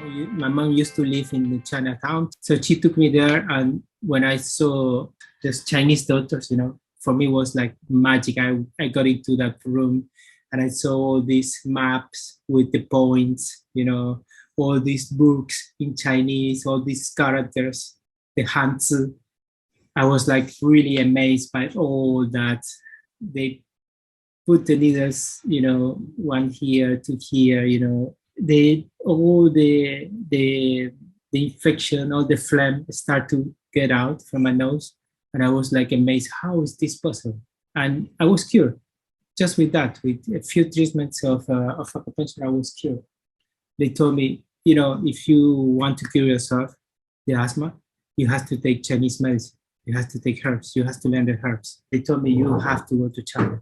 My mom used to live in the Chinatown, so she took me there. And when I saw those Chinese doctors, for me it was like magic. I got into that room, and I saw all these maps with the points, all these books in Chinese, all these characters, the Hanzi. I was like really amazed by all that. They put the needles, one here, two here, all the infection, all the phlegm start to get out from my nose. And I was like amazed, how is this possible? And I was cured just with that. With a few treatments of acupuncture, I was cured. They told me, if you want to cure yourself, the asthma, you have to take Chinese medicine. You have to take herbs. You have to learn the herbs. They told me you have to go to China.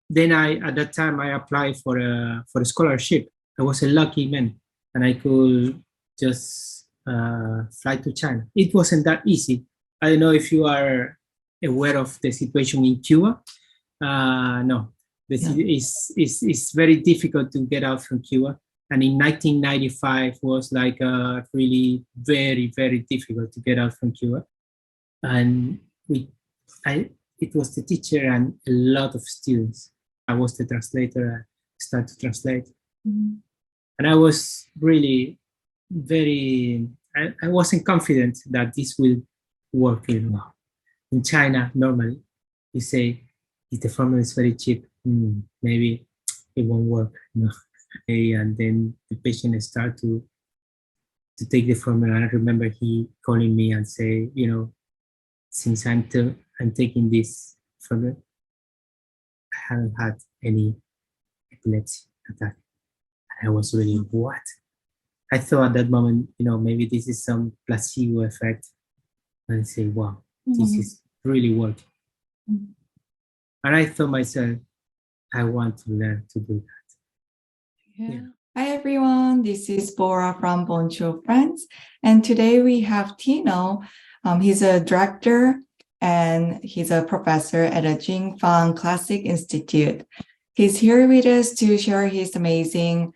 Then at that time, I applied for a scholarship. I was a lucky man, and I could just fly to China. It wasn't that easy. I don't know if you are aware of the situation in Cuba. No, it's very difficult to get out from Cuba. And in 1995 was like really very, very difficult to get out from Cuba. And it was the teacher and a lot of students. I was the translator. I started to translate. Mm-hmm. And I was really I wasn't confident that this will work really well. In China, normally, you say, if the formula is very cheap, maybe it won't work. And then the patient start to take the formula. I remember he calling me and say, since I'm taking this formula, I haven't had any epilepsy attack. And I was really, what? I thought at that moment, maybe this is some placebo effect. And I say, wow, this is really working. Mm-hmm. And I thought myself, I want to learn to do that. Yeah. Hi, everyone. This is Bora from Boncho Friends. And today we have Tino. He's a director and he's a professor at the Jing Fang Classic Institute. He's here with us to share his amazing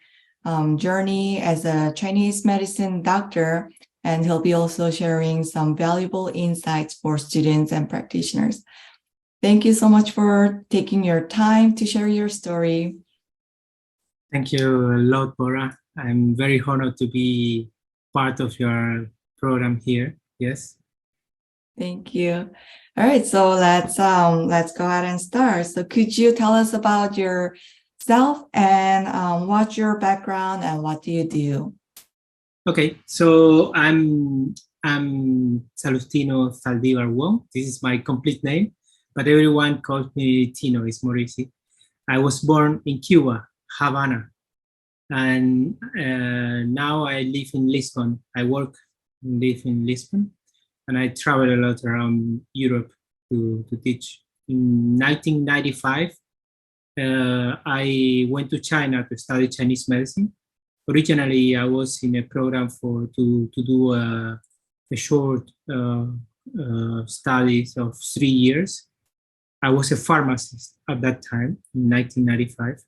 journey as a Chinese medicine doctor, and he'll be also sharing some valuable insights for students and practitioners. Thank you so much for taking your time to share your story. Thank you a lot, Bora. I'm very honored to be part of your program here. Yes. Thank you. All right, so let's go ahead and start. So could you tell us about yourself and what's your background and what do you do? Okay, so I'm Salustino Saldivar Wong. This is my complete name, but everyone calls me Tino. It's more easy. I was born in Cuba, Havana, and now I live in Lisbon. I live in Lisbon, and I travel a lot around Europe to teach. In 1995, I went to China to study Chinese medicine. Originally, I was in a program to do a short studies of 3 years. I was a pharmacist at that time in 1995.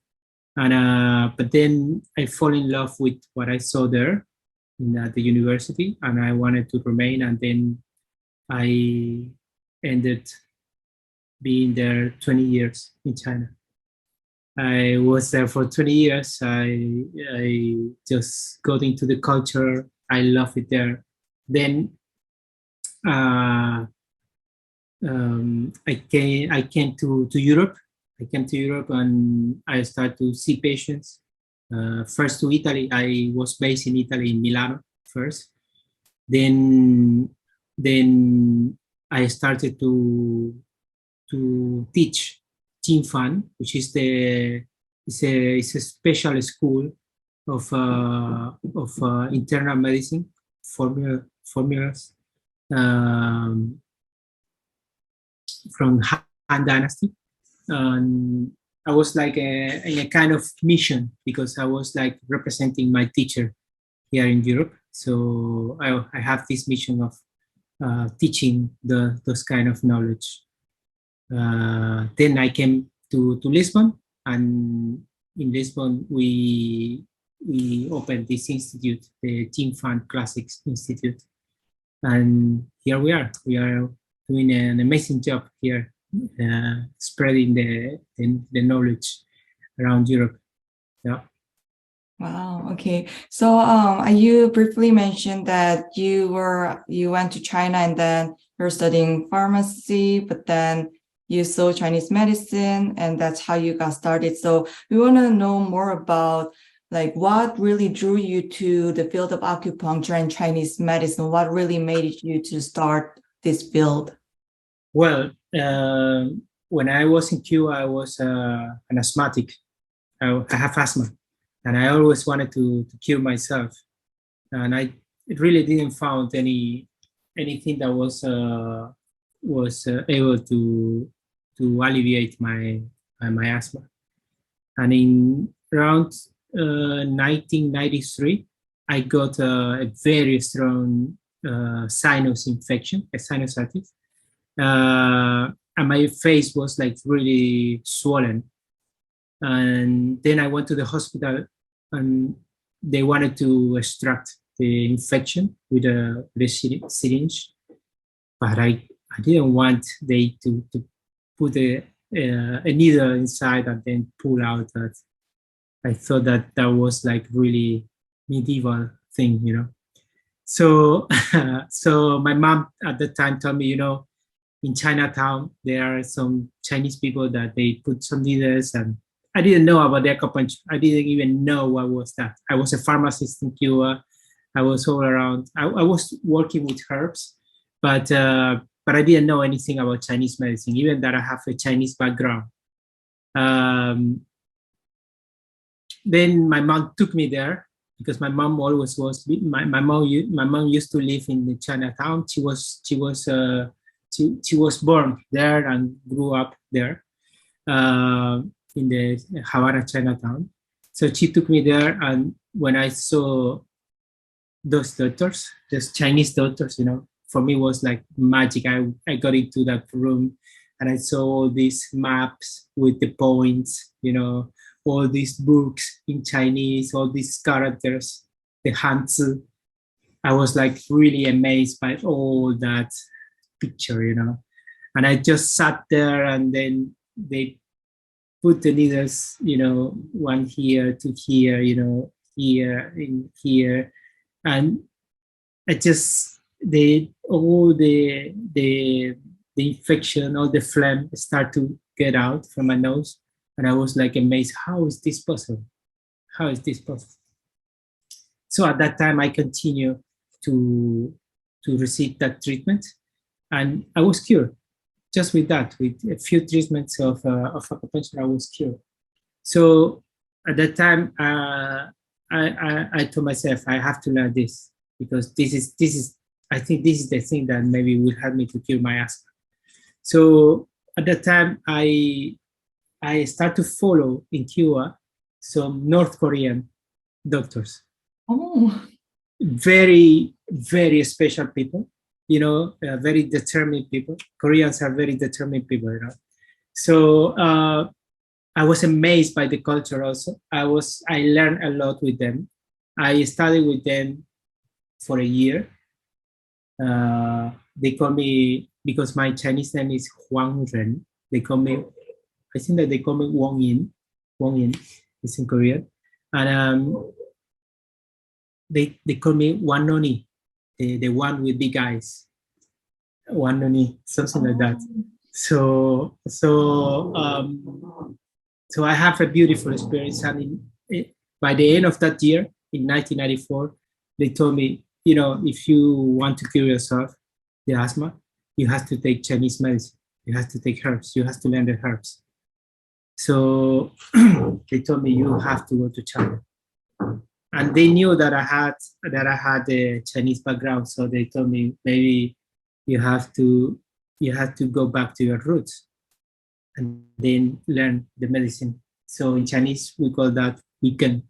And but then I fall in love with what I saw there at the university, and I wanted to remain. And then I ended being there 20 years in China. I was there for 20 years. I just got into the culture. I love it there. Then I came to Europe. I came to Europe and I started to see patients. First to Italy. I was based in Italy, in Milano first. Then I started to teach Jing Fang, which is a special school of internal medicine formulas from Han Dynasty. I was like in a kind of mission because I was like representing my teacher here in Europe. So I have this mission of teaching those kind of knowledge. Then I came to Lisbon, and in Lisbon we we opened this institute, the Jing Fang Classics Institute. And here we are. We are doing an amazing job here, spreading the knowledge around Europe. Yeah. Wow. Okay. So you briefly mentioned that you went to China and then you're studying pharmacy, but then you saw Chinese medicine and that's how you got started. So we want to know more about like what really drew you to the field of acupuncture and Chinese medicine. What really made you to start this field? Well, when I was in Cuba, I was an asthmatic. I have asthma, and I always wanted to cure myself. And I really didn't found anything that was able to alleviate my asthma. And in around 1993, I got a very strong sinus infection, a sinusitis, and my face was like really swollen. And then I went to the hospital, and they wanted to extract the infection with a syringe, but I didn't want they to put a needle inside and then pull out that. I thought that was like really medieval thing, you know. So, so my mom at the time told me, you know, in Chinatown there are some Chinese people that they put some needles, and I didn't know about the acupuncture. I didn't even know what was that. I was a pharmacist in Cuba. I was all around. I was working with herbs, but I didn't know anything about Chinese medicine, even that I have a Chinese background. Then my mom took me there because my mom always was. My mom used to live in the Chinatown. She was born there and grew up there in the Havana Chinatown. So she took me there, and when I saw those doctors, those Chinese doctors, you know, for me was like magic. I got into that room, and I saw all these maps with the points, you know, all these books in Chinese, all these characters, the Hanzi. I was like really amazed by all that picture, you know. And I just sat there, and then they put the needles, you know, one here, two here, you know, here, in here. And I just, all the infection, all the phlegm start to get out from my nose. And I was like amazed, how is this possible? How is this possible? So at that time, I continued to receive that treatment, and I was cured. Just with that, with a few treatments of acupuncture, I was cured. So at that time, I told myself, I have to learn this, because this is I think this is the thing that maybe will help me to cure my asthma. So at that time, I start to follow in Cuba some North Korean doctors. Oh, Very, very special people, you know, very determined people. Koreans are very determined people, you know. So I was amazed by the culture also. I learned a lot with them. I studied with them for a year. They call me, because my Chinese name is Huang Ren, they call me, I think that they call me Wong Yin. Wong Yin is in Korean. And they call me Wan Noni, the one with big eyes. Wan Noni, something like that. So I have a beautiful experience. And by the end of that year, in 1994, they told me, you know, if you want to cure yourself, the asthma, you have to take Chinese medicine. You have to take herbs. You have to learn the herbs. So they told me, you have to go to China. And they knew that I had a Chinese background. So they told me, maybe you have to go back to your roots and then learn the medicine. So in Chinese, we call that weekend.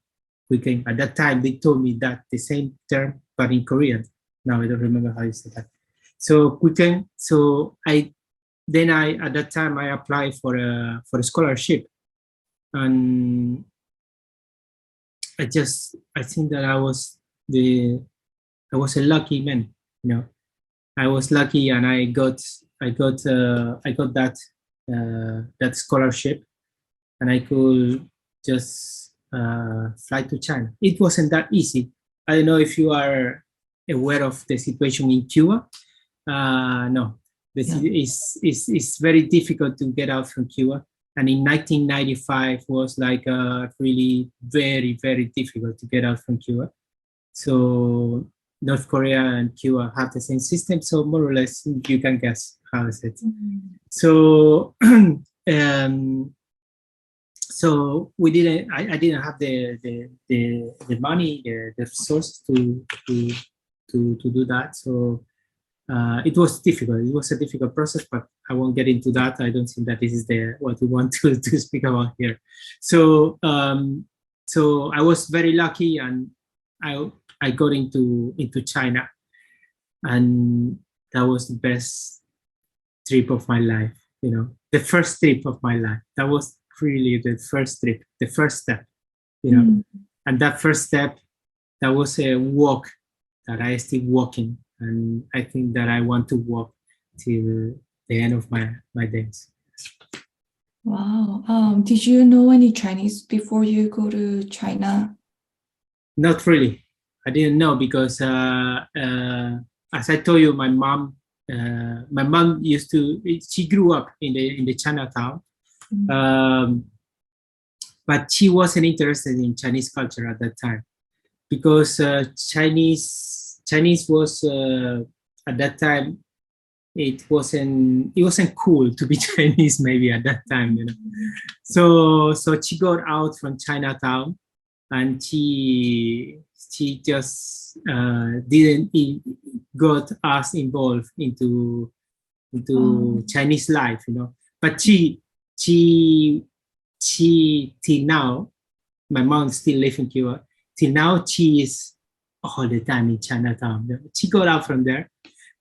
At that time, they told me that the same term, but in Korean. Now I don't remember how you say that. So weekend. So at that time I applied for a scholarship, and I think that I was a lucky man, you know. I was lucky, and I got that scholarship, and I could just fly to China. It wasn't that easy. I don't know if you are aware of the situation in Cuba. No, it's very difficult to get out from Cuba. And in 1995 was like really very, very difficult to get out from Cuba. So North Korea and Cuba have the same system. So more or less you can guess how is it. So so we didn't. I didn't have the money, the resources to do that. So it was difficult. It was a difficult process, but I won't get into that. I don't think that this is what we want to speak about here. So so I was very lucky, and I got into China, and that was the best trip of my life. You know, the first trip of my life. That was really the first trip, the first step. You know, and that first step, that was a walk that I still walking, and I think that I want to walk till the end of my days. Wow. Did you know any Chinese before you go to China? Not really. I didn't know because, as I told you, my mom used to. She grew up in the Chinatown, but she wasn't interested in Chinese culture at that time because Chinese was at that time. It wasn't cool to be Chinese maybe at that time, you know. So she got out from Chinatown, and she just didn't got us involved into Chinese life, you know. But she till now, my mom still lives in Cuba. Till now, she is all the time in Chinatown. She got out from there,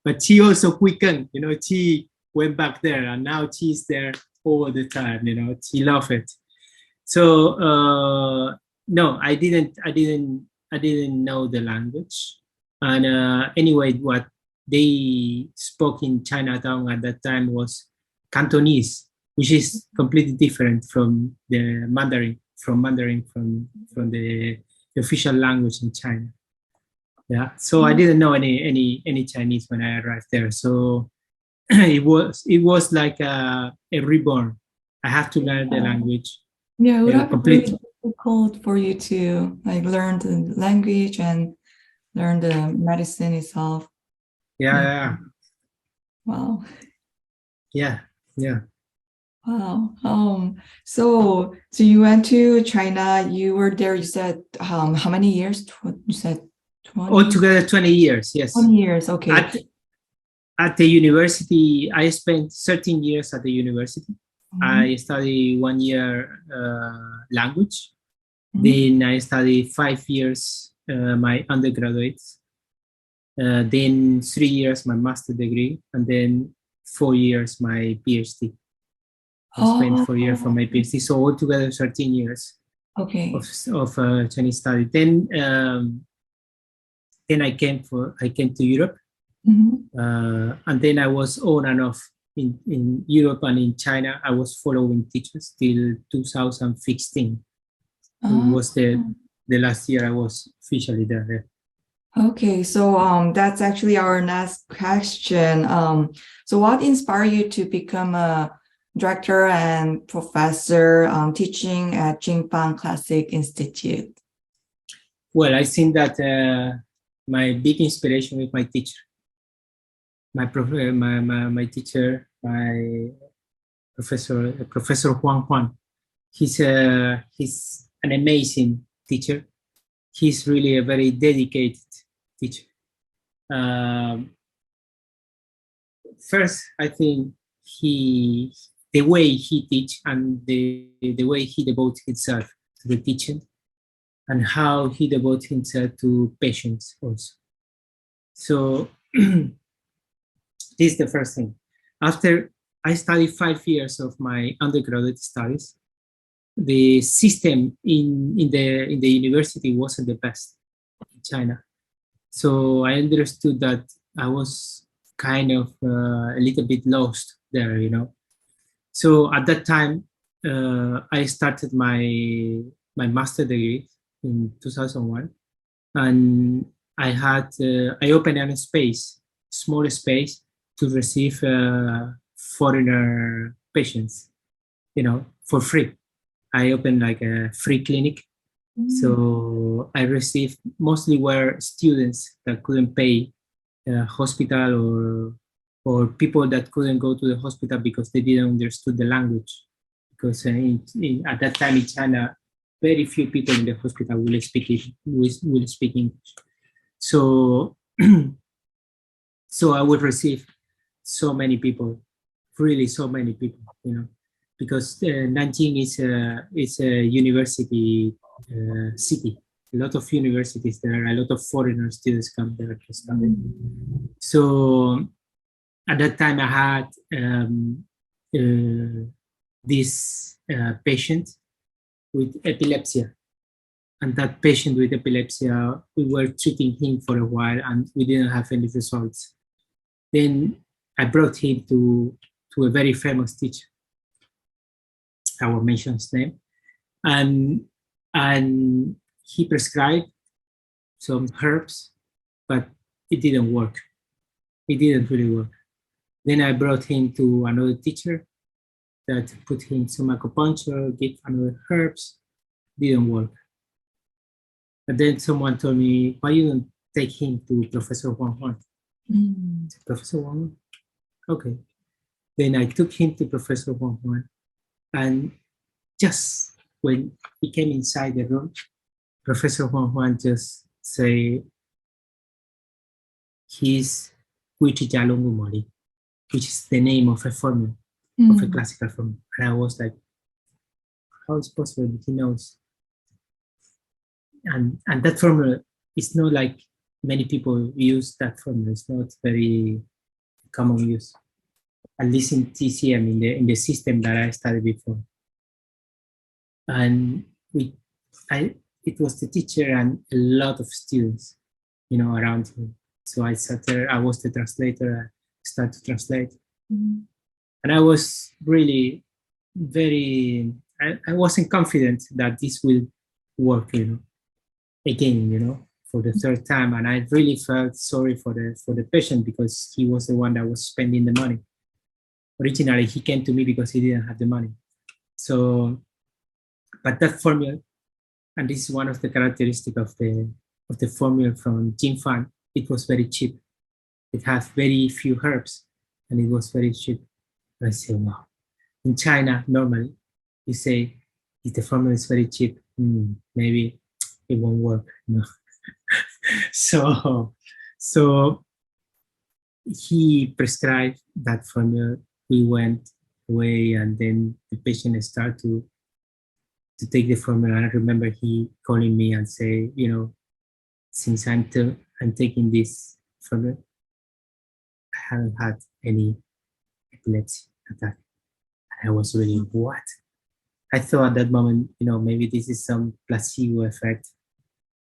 but she also quickened, you know. She went back there, and now she's there all the time, you know. She loves it. So no, I didn't know the language. And anyway, what they spoke in Chinatown at that time was Cantonese, which is completely different from the Mandarin, from the official language in China. Yeah, so I didn't know any Chinese when I arrived there. So it was like a reborn. I have to learn the language. Yeah, it would have been really difficult for you to like learn the language and learn the medicine itself. Yeah. Wow. Yeah. Wow. So you went to China. You were there. You said how many years? You said 20? Altogether 20 years. Yes. 20 years. Okay. At the university, I spent 13 years at the university. I studied 1 year language. Then I studied 5 years my undergraduate. Then 3 years my master degree, and then 4 years my PhD. I spent 4 years for my PhD, so altogether 13 years. Okay. Of Chinese study. Then I came to Europe, and then I was on and off in Europe and in China. I was following teachers till 2016. It was the last year I was officially there. Okay, so that's actually our next question. So what inspired you to become a director and professor teaching at Jing Fang Classic Institute? Well, I think that my big inspiration is my teacher, my Professor Huang Huang. He's an amazing teacher. He's really a very dedicated teacher. First, I think the way he teach and the way he devotes himself to the teaching, and how he devotes himself to patients also. So this is the first thing. After I studied 5 years of my undergraduate studies, the system in the university wasn't the best in China. So I understood that I was kind of a little bit lost there, you know. So at that time, I started my master degree in 2001, and I opened a space, small space, to receive foreigner patients, you know, for free. I opened like a free clinic. So I received mostly were students that couldn't pay hospital or people that couldn't go to the hospital because they didn't understood the language. Because at that time in China, very few people in the hospital will speak English. So so I would receive so many people, really so many people, you know, because Nanjing is a university city. A lot of universities there, a lot of foreigner students come there to study. So at that time, I had this patient with epilepsy. And that patient with epilepsy, we were treating him for a while and we didn't have any results. Then I brought him to a very famous teacher. I will mention his name. And he prescribed some herbs, but it didn't work. It didn't really work. Then I brought him to another teacher that put him some acupuncture, give another herbs, didn't work. And then someone told me, why you don't take him to Professor Huang Huang? Professor Huang? Okay. Then I took him to Professor Huang Huang. And just when he came inside the room, Professor Huang Huang just say, he's Mori, which is the name of a formula, of a classical formula. And I was like, how is it possible that he knows? And that formula is not like many people use that formula. It's not very common use, at least in TCM, in the system that I studied before. And it was the teacher and a lot of students, you know, around him. So I sat there, I was the translator, I started to translate. And I was really I wasn't confident that this will work, you know, again, you know, for the third time. And I really felt sorry for the patient because he was the one that was spending the money. Originally, he came to me because he didn't have the money. So, but that formula, and this is one of the characteristics of the formula from Jing Fang, it was very cheap. It had very few herbs, and it was very cheap. And I say, wow. In China, normally, you say, if the formula is very cheap, maybe it won't work. No. So he prescribed that formula. We went away, and then the patient started to take the formula. And I remember he calling me and say, you know, since I'm taking this formula, I haven't had any epilepsy attack. And I was really, what? I thought at that moment, you know, maybe this is some placebo effect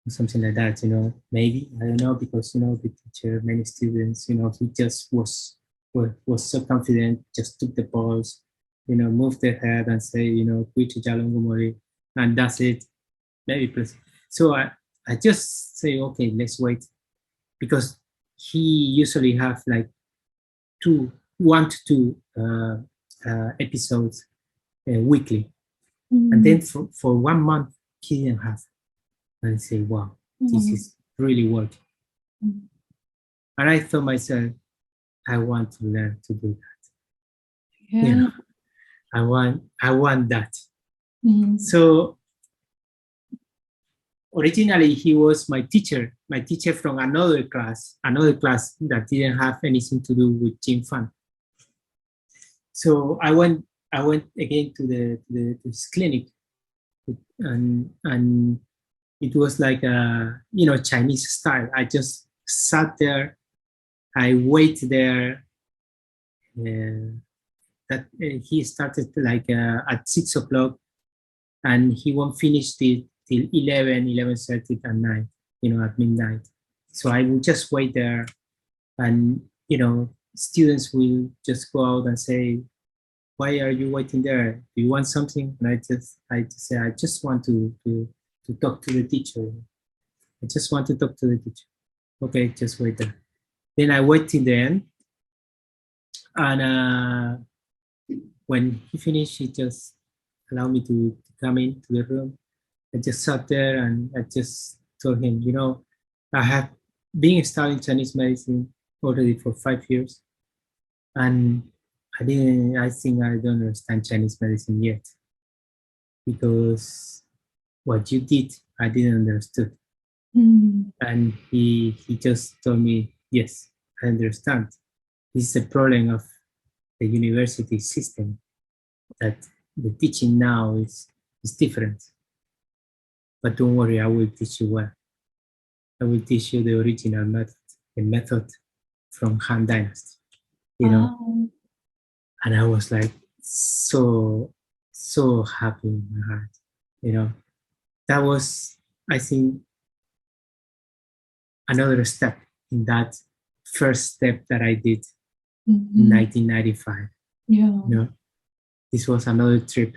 or something like that, you know, maybe, I don't know, because, you know, the teacher, many students, you know, he just was so confident, just took the pulse, you know, moved their head and say, you know, and that's it, maybe placebo. So I just say, okay, let's wait, because he usually have like 1 to 2 episodes weekly. And then for 1 month, he didn't have. And I say, wow, this is really working. And I thought myself, I want to learn to do that. Yeah. You know, I want that. So originally he was my teacher from another class that didn't have anything to do with Jing Fang. So I went again to this clinic, and it was like a, you know, Chinese style. I just sat there, I waited there. That he started like at 6 o'clock, and he won't finish till 11:30 at night, at midnight. So I will just wait there, and students will just go out and say, "Why are you waiting there? Do you want something?" And I just say, "I just want to talk to the teacher. I just want to talk to the teacher." Okay, just wait there. Then I wait till the end, and when he finished, he just allowed me to come into the room. I just sat there and I just told him, I have been studying Chinese medicine already for 5 years, and I think I don't understand Chinese medicine yet, because what you did, I didn't understand. And he just told me, yes, I understand. This is a problem of the university system, that the teaching now is different. But don't worry, I will teach you well. I will teach you the original method, the method from Han Dynasty, Wow. And I was like so happy in my heart, That was, I think, another step in that first step that I did in 1995. Yeah. This was another trip,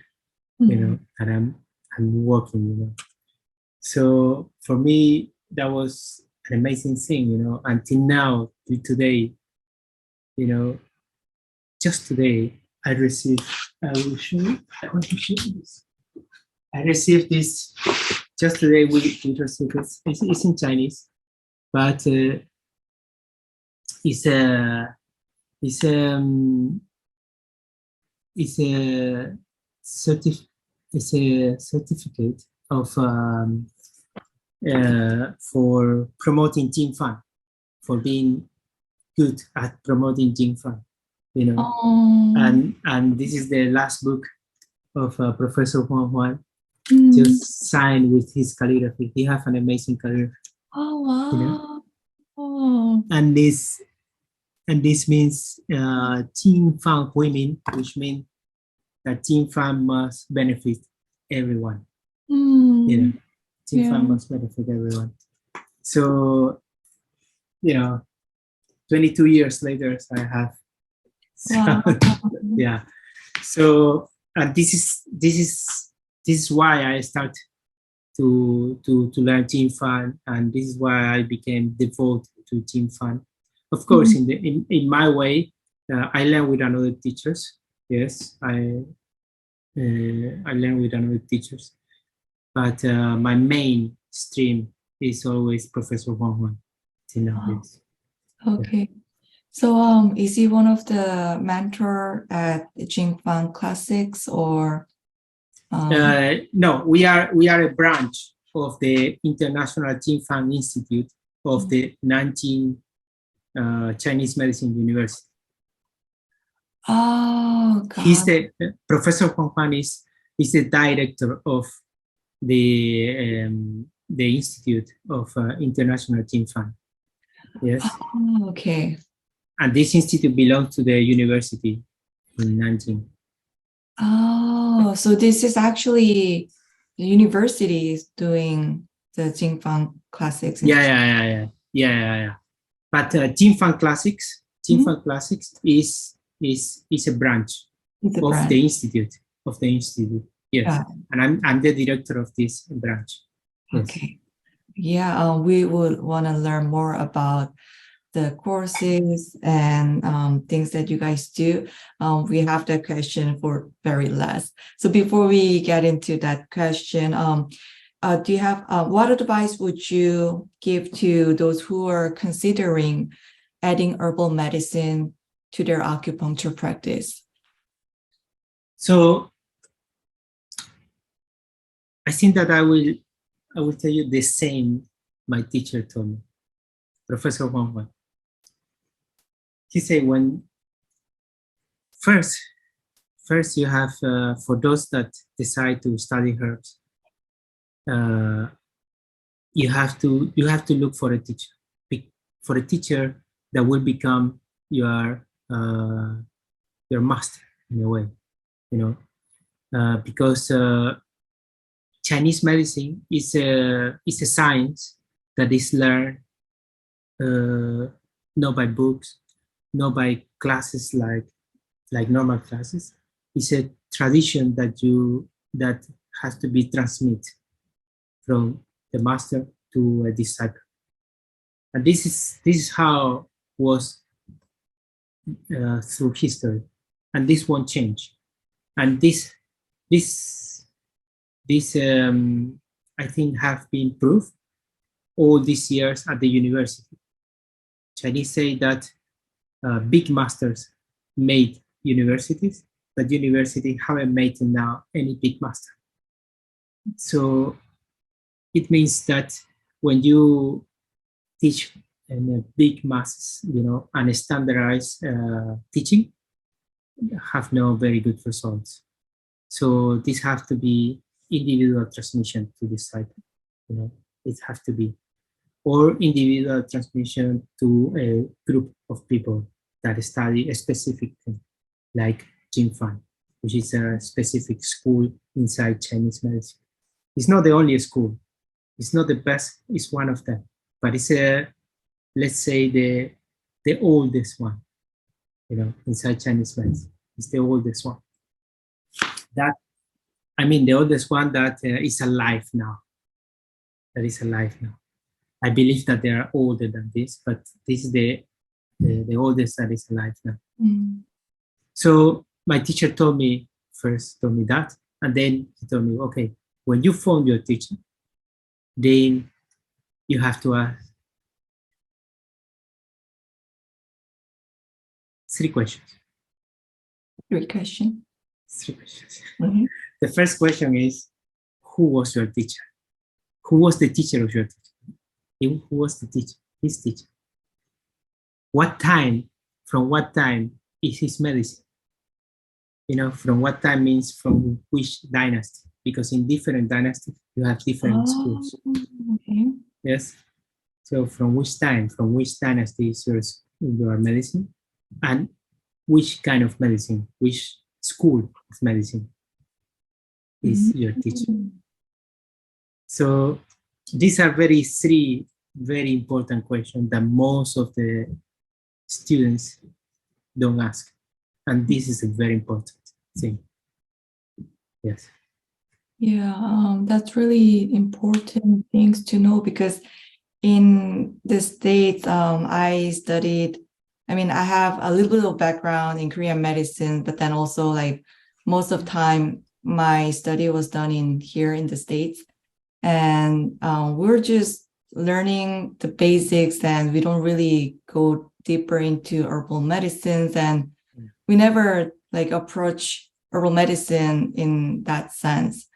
and I'm walking, So for me, that was an amazing thing, until now, to today, just today, I will show you, I want to show you this. I received this, just today we received this. It's in Chinese, but it's a certificate of for promoting Jing Fang, for being good at promoting Jing Fang, and this is the last book of Professor Huang Huang, just signed with his calligraphy. He has an amazing calligraphy. Oh wow! And this means Jing Fang women, which means that Jing Fang must benefit everyone. Jing Fang must benefit everyone. So 22 years later, I have. Wow. Yeah. So this is why I start to learn Jing Fang, and this is why I became devoted to Jing Fang. Of course, in my way, I learned with another teachers. Yes, I learned with another teachers, but my main stream is always Professor Huang Huang. Okay. Yeah. So is he one of the mentor at Jing Fang Classics, or no, we are a branch of the International Jing Fang Institute of the Nanjing Chinese Medicine University. Oh, God. He's the Professor Huang Huang is the director of the Institute of International Jing Fang. Yes. Oh, okay. And this institute belongs to the university in Nanjing. Oh, so this is actually the university is doing the Jing Fang Classics. Yeah. But Jing Fang Classics is a branch of the institute. Yes, yeah. And I'm the director of this branch. Yes. Okay. Yeah, we would want to learn more about the courses and things that you guys do. We have that question for very last. So before we get into that question, do you have what advice would you give to those who are considering adding herbal medicine to their acupuncture practice? So I think that I will tell you the same my teacher told me, Professor Huang Huang. He said, when first you have, for those that decide to study herbs, you have to look for a teacher that will become your master in a way, because Chinese medicine is a science that is learned not by books, not by classes like normal classes. It's a tradition that has to be transmitted from the master to a disciple, and this is how was through history, and this won't change. And this I think have been proved all these years at the university. Chinese say that big masters made universities, but university haven't made now any big master. So it means that when you teach in a big masses, and standardized teaching, have no very good results. So this has to be individual transmission to disciple. It has to be, or individual transmission to a group of people that study a specific thing, like Jing Fang, which is a specific school inside Chinese medicine. It's not the only school. It's not the best. It's one of them, but it's let's say the oldest one. Inside Chinese medicine, it's the oldest one. The oldest one that is alive now. That is alive now. I believe that they are older than this, but this is the oldest that is alive now. Mm. So my teacher told me that, and then he told me, okay, when you form your teacher, then you have to ask 3 questions. 3 questions. 3 questions. Mm-hmm. The first question is, who was your teacher? Who was the teacher of your teacher? Who was the teacher? His teacher. From what time is his medicine? From what time means from which dynasty? Because in different dynasties, you have different schools. Okay. Yes. So from which dynasty is your medicine? And which kind of medicine, which school of medicine is your teacher? So these are 3 very important questions that most of the students don't ask. And this is a very important thing. Yes. Yeah, that's really important things to know, because in the States, I have a little bit of background in Korean medicine, but then also like most of the time, my study was done here in the States. And we're just learning the basics, and we don't really go deeper into herbal medicines, and we never approach herbal medicine in that sense.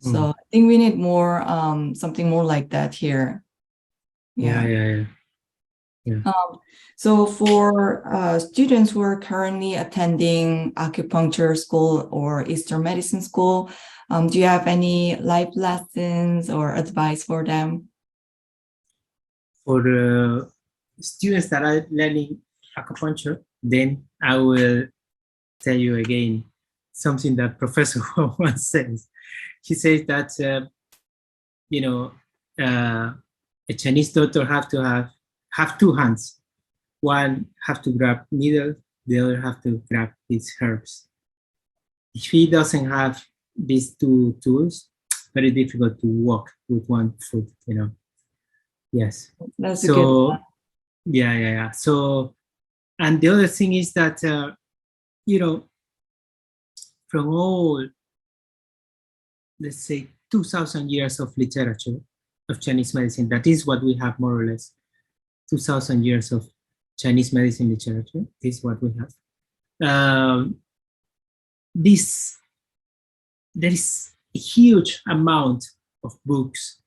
So I think we need more something more like that here. Yeah. So for students who are currently attending acupuncture school or Eastern medicine school, do you have any life lessons or advice for them? For the students that are learning acupuncture, then I will tell you again something that Professor Huang once says. He says that a Chinese doctor have 2 hands. One have to grab needle, the other have to grab these herbs. If he doesn't have these 2 tools, very difficult to walk with 1 foot. Yes. That's a good one. Yeah. So, and the other thing is that from all, let's say, 2,000 years of literature of Chinese medicine, that is what we have more or less. 2,000 years of Chinese medicine literature is what we have. There is a huge amount of books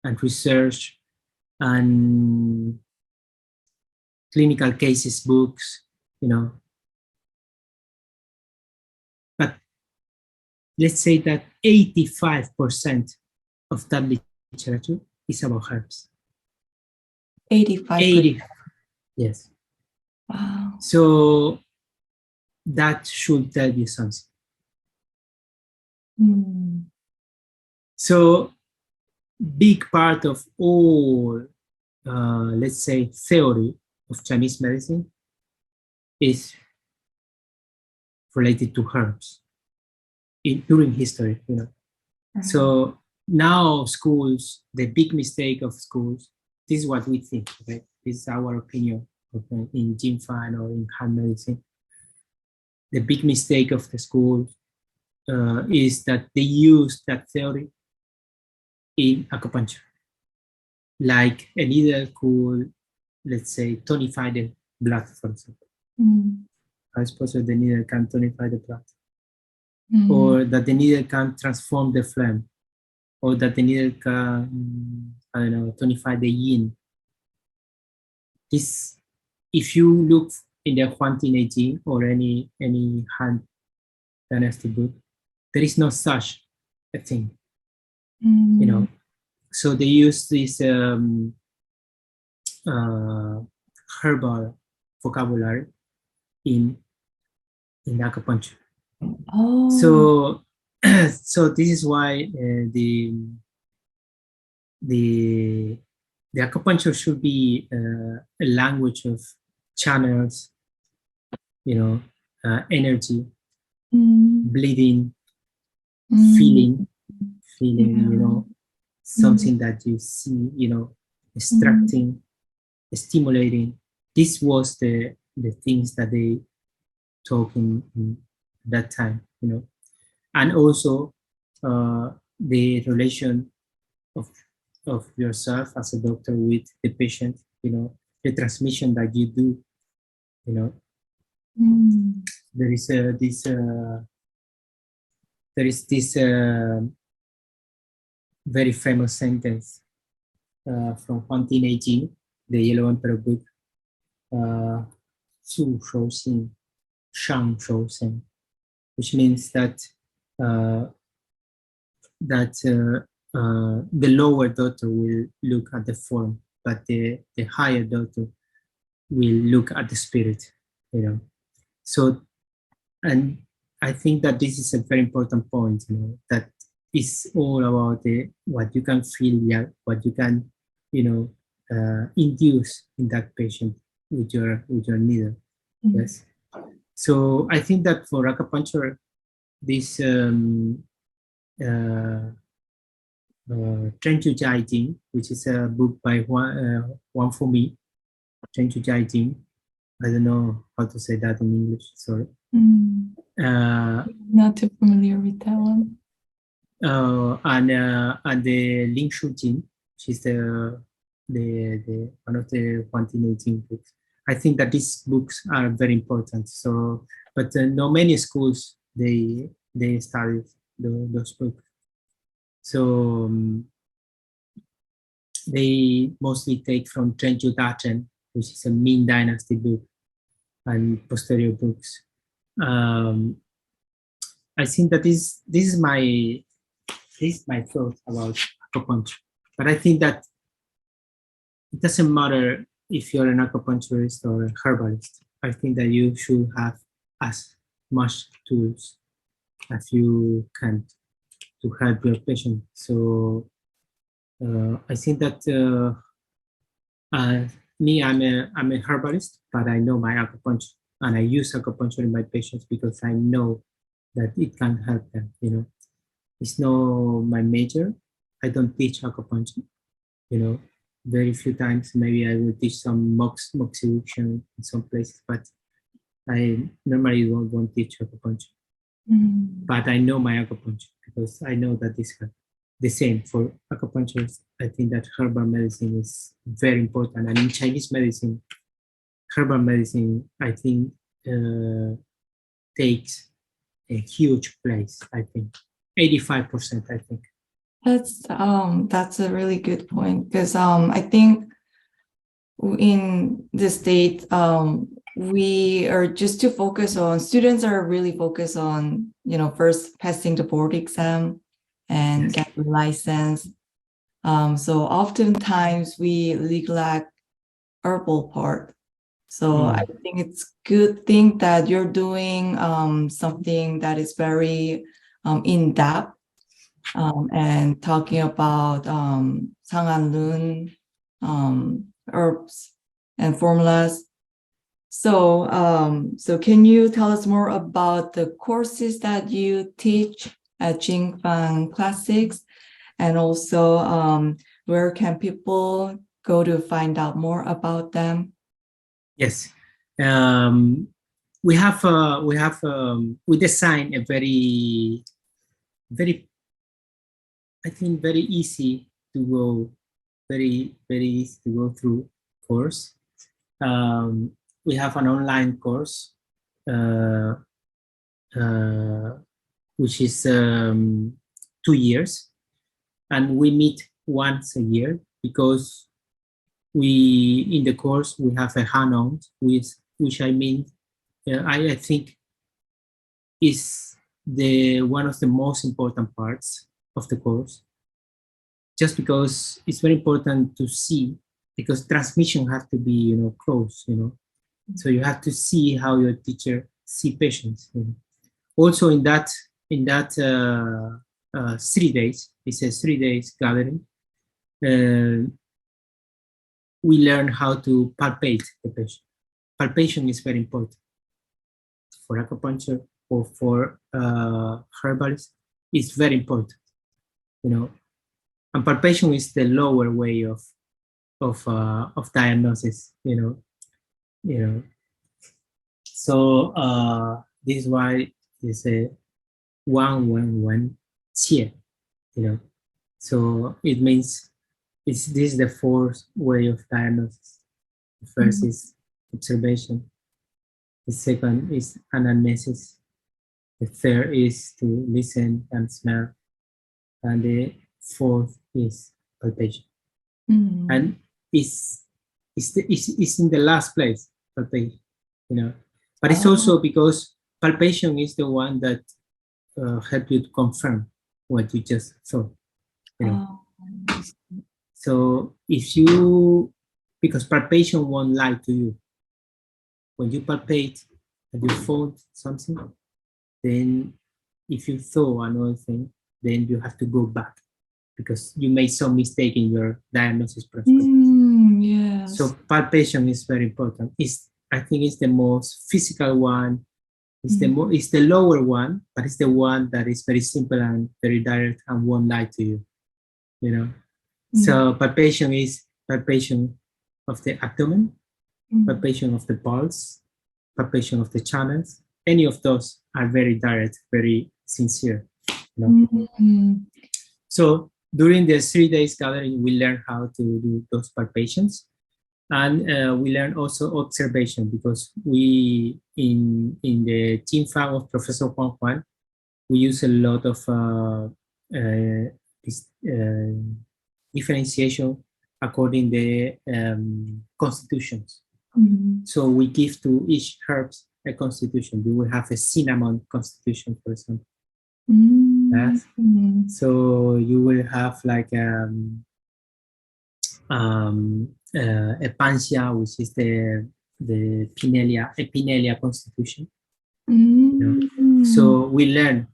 and research and clinical cases books, but let's say that 85% of that literature is about herbs. 85%. Yes. Wow. So that should tell you something. So big part of all, let's say, theory of Chinese medicine is related to herbs during history, you know. So now schools, the big mistake of schools, this is what we think, okay? This is our opinion, okay, in Jing Fang or in Han medicine. The big mistake of the schools is that they use that theory in acupuncture. Like a needle could, let's say, tonify the blood, for example. I suppose that the needle can tonify the blood. Or that the needle can transform the flame, or that the needle can, I don't know, tonify the yin. This, if you look in the Huang Ning or any Han dynasty book, there is no such a thing, you know. So they use this herbal vocabulary in acupuncture. So so this is why the acupuncture should be a language of channels, you know, energy, bleeding, feeling, you know, something that you see, you know, extracting, stimulating. This was the things that they talk in that time, you know, and also the relation of yourself as a doctor with the patient, you know, the transmission that you do, you know. There is this very famous sentence from Huang Ning, the Yellow Emperor book, 素手性, 上手性, which means that the lower doctor will look at the form, but the higher doctor will look at the spirit, you know. So, and I think that this is a very important point, you know, that is all about what you can feel, yeah, what you can, you know, induce in that patient with your needle. Yes. So I think that for acupuncture, this Chen Jing, which is a book by Wang for me, Chen Jing. I don't know how to say that in English. Sorry. Not too familiar with that one. And the Ling Shu Jin, she's the one of the Huang Ning books. I think that these books are very important. So, but not many schools they study those books. So they mostly take from Chen Chen, which is a Ming Dynasty book, and posterior books. I think that this is my thought about acupuncture. But I think that it doesn't matter if you're an acupuncturist or a herbalist. I think that you should have as much tools as you can to help your patient. So I think that me, I'm a herbalist, but I know my acupuncture, and I use acupuncture in my patients because I know that it can help them. You know, it's not my major. I don't teach acupuncture. You know, very few times maybe I will teach some moxibustion in some places, but I normally won't teach acupuncture. But I know my acupuncture because I know that this helps. The same for acupuncturists. I think that herbal medicine is very important, and in Chinese medicine, herbal medicine, I think, takes a huge place. I think 85%. I think that's a really good point, because I think in the state we are just to focus on, students are really focused on, you know, first passing the board exam and get the license. So oftentimes we neglect herbal part. So I think it's good thing that you're doing something that is very in depth and talking about ShanHanlun herbs and formulas. So, so can you tell us more about the courses that you teach at Jing Fang Classics, and also where can people go to find out more about them? Yes, we designed a very, I think very easy to go, very easy to go through course. We have an online course, which is 2 years, and we meet once a year because we in the course we have a hand-on, which I mean, I think is one of the most important parts of the course, just because it's very important to see, because transmission has to be close, so you have to see how your teacher see patients. Also in that 3 days, it's a 3 days gathering, we learn how to palpate the patient. Palpation is very important for acupuncture or for herbalists. It's very important, and palpation is the lower way of diagnosis, So this is why they say Wang Qie, So it means this is the fourth way of diagnosis. The first is observation. The second is anamnesis. The third is to listen and smell. And the fourth is palpation. And it's in the last place, palpation, But it's also because palpation is the one that helps you to confirm what you just saw. So because palpation won't lie to you. When you palpate and you found something, then if you saw another thing, then you have to go back because you made some mistake in your diagnosis process. Yes. So palpation is very important. I think it's the most physical one. It's the lower one, but it's the one that is very simple and very direct and won't lie to you. So palpation is palpation of the abdomen, palpation of the pulse, palpation of the channels. Any of those are very direct, very sincere. So during the 3 days gathering, we learn how to do those palpations, and we learn also observation, because we in the Jing Fang of Professor Huang Huang, we use a lot of differentiation according the constitutions. So we give to each herbs a constitution. We will have a cinnamon constitution, for example. Yes. So you will have like a Pansia, which is the Epinelia constitution. So we learn,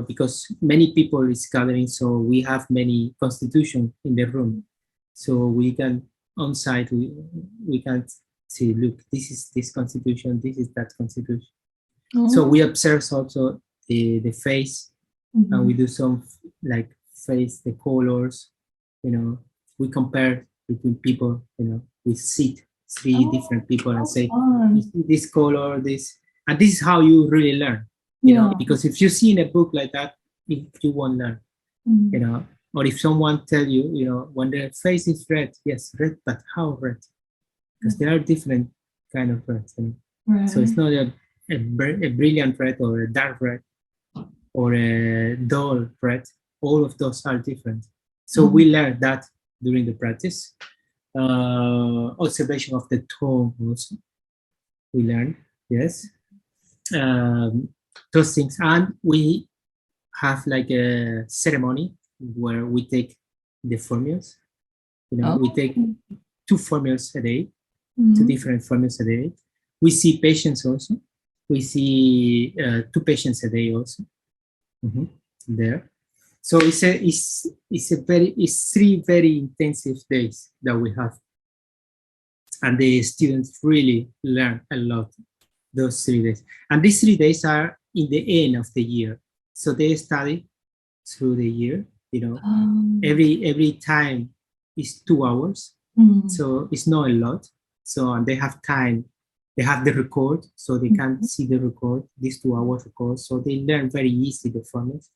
because many people is gathering, so we have many constitution in the room. So we can on site we can see, look, this is this constitution, this is that constitution. So we observe also the face, and we do some like face, the colors, we compare between people, we sit 3 different people and say, you see this color, this, and this is how you really learn, because if you see in a book like that, you won't learn, or if someone tell you, when the face is red, yes, red, but how red? Because there are different kind of reds, Right. So it's not a brilliant red or a dark red or a dull red. All of those are different. So we learn that during the practice. Observation of the tone also, we learn, yes. Those things, and we have like a ceremony where we take the formulas. We take 2 formulas a day, 2 different formulas a day. We see patients also. We see 2 patients a day also there. So it's 3 very intensive days that we have, and the students really learn a lot those 3 days. And these 3 days are in the end of the year, so they study through the year. Every time is 2 hours, so it's not a lot. So and they have time. They have the record, so they can see the record, these 2 hours record. So they learn very easy the formulas.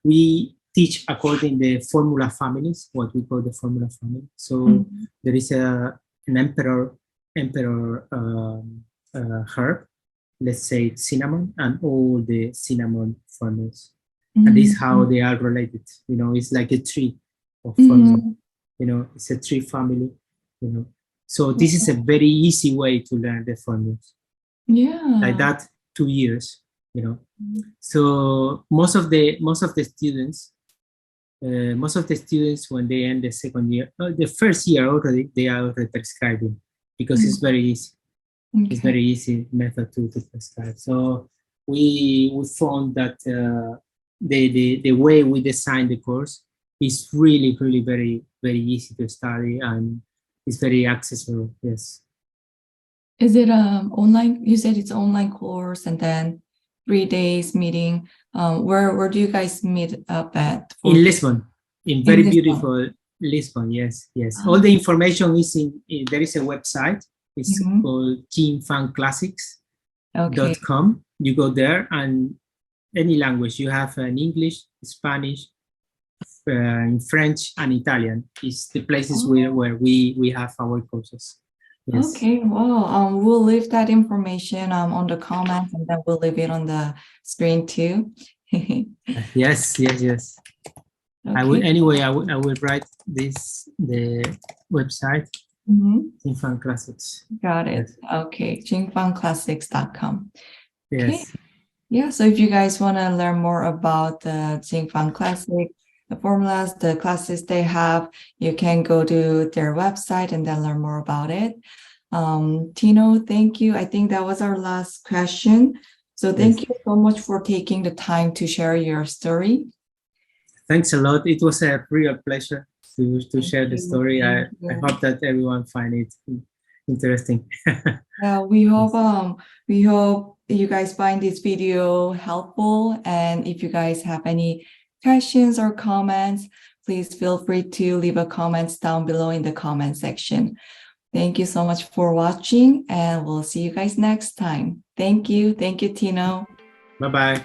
We teach according the formula families, what we call the formula family. So there is an emperor herb, let's say cinnamon, and all the cinnamon formulas. And this is how they are related. It's like a tree of formula. It's a tree family. So this is a very easy way to learn the formulas. Yeah. Like that, 2 years. So most of the students, when they end the second year, the first year already, they are already prescribing, because it's very easy. Okay. It's very easy method to prescribe. So we found that the way we designed the course is really, really very, very easy to study, and it's very accessible. Yes. Is it online? You said it's online course, and then 3 days meeting. Where do you guys meet up at? In Lisbon, in very beautiful Lisbon. Yes. All the information is there is a website. It's called Jing Fang Classics.com. You go there, and any language you have, in English, Spanish, in French, and Italian is the places where we have our courses. Yes. Okay, well, we'll leave that information on the comments, and then we'll leave it on the screen too. Yes. Okay. I will write the website. Jing Fang Classics. Got it. Yes. Okay, jingfangclassics.com. Yes. Okay. Yeah, so if you guys want to learn more about the Jing Fang Classic, the formulas, the classes they have, you can go to their website and then learn more about it. Tino, thank you. I think that was our last question. So thank you so much for taking the time to share your story. Thanks a lot. It was a real pleasure to share the story. I hope that everyone find it interesting. Yeah, we hope you guys find this video helpful, and if you guys have any questions or comments, please feel free to leave a comments down below in the comment section. Thank you so much for watching, and we'll see you guys next time. Thank you, Tino. Bye-bye.